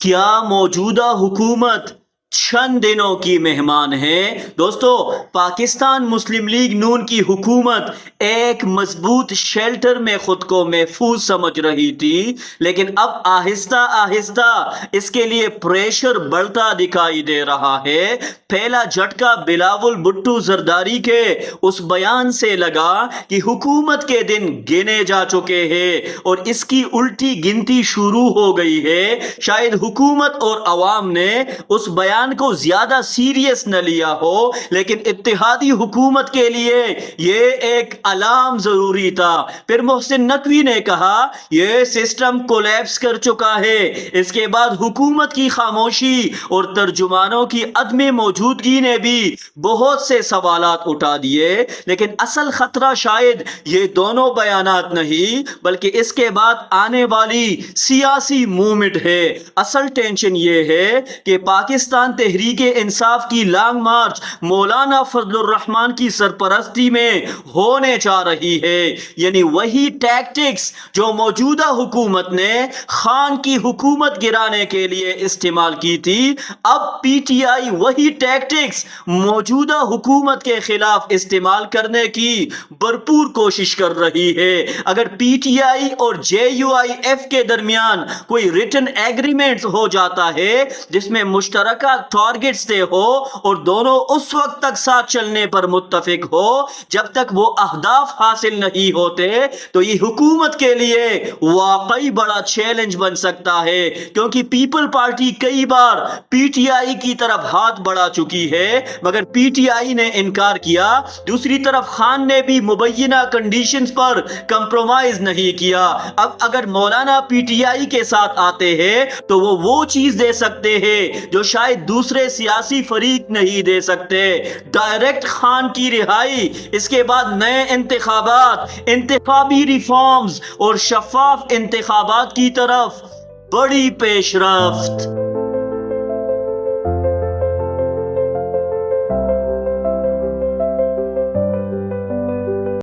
کیا موجودہ حکومت چند دنوں کی مہمان ہے؟ دوستو، پاکستان مسلم لیگ نون کی حکومت ایک مضبوط شیلٹر میں خود کو محفوظ سمجھ رہی تھی، لیکن اب آہستہ آہستہ اس کے لیے پریشر بڑھتا دکھائی دے رہا ہے۔ پہلا جھٹکا بلاول بھٹو زرداری کے اس بیان سے لگا کہ حکومت کے دن گنے جا چکے ہیں اور اس کی الٹی گنتی شروع ہو گئی ہے۔ شاید حکومت اور عوام نے اس بیان کو زیادہ سیریس نہ لیا ہو، لیکن اتحادی حکومت کے لیے یہ ایک الارم ضروری تھا۔ پھر محسن نقوی نے کہا یہ سسٹم کولیپس کر چکا ہے۔ اس کے بعد حکومت کی خاموشی اور ترجمانوں کی عدم موجودگی نے بھی بہت سے سوالات اٹھا دیے، لیکن اصل خطرہ شاید یہ دونوں بیانات نہیں بلکہ اس کے بعد آنے والی سیاسی موومنٹ ہے۔ اصل ٹینشن یہ ہے کہ پاکستان تحریک انصاف کی لانگ مارچ مولانا فضل الرحمان کی سرپرستی میں ہونے جا رہی ہے، یعنی وہی ٹیکٹکس جو موجودہ حکومت نے خان کی حکومت گرانے کے لیے استعمال کی تھی، اب پی ٹی آئی وہی ٹیکٹکس موجودہ حکومت کے خلاف استعمال کرنے کی بھرپور کوشش کر رہی ہے۔ اگر پی ٹی آئی اور جے یو آئی ایف کے درمیان کوئی ریٹن ایگریمنٹ ہو جاتا ہے جس میں مشترکہ ٹارگٹس طے ہو اور دونوں اس وقت تک ساتھ چلنے پر متفق ہو جب تک وہ اہداف حاصل نہیں ہوتے، تو یہ حکومت کے لیے واقعی بڑا چیلنج بن سکتا ہے، کیونکہ پیپل پارٹی کئی بار پی ٹی آئی کی طرف ہاتھ بڑھا چکی ہے مگر پی ٹی آئی نے انکار کیا۔ دوسری طرف خان نے بھی مبینہ کنڈیشنز پر کمپرومائز نہیں کیا۔ اب اگر مولانا پی ٹی آئی کے ساتھ آتے ہیں تو وہ چیز دے سکتے ہیں جو شاید دوسرے سیاسی فریق نہیں دے سکتے، ڈائریکٹ خان کی رہائی، اس کے بعد نئے انتخابات، انتخابی ریفارمز اور شفاف انتخابات کی طرف بڑی پیش رفت۔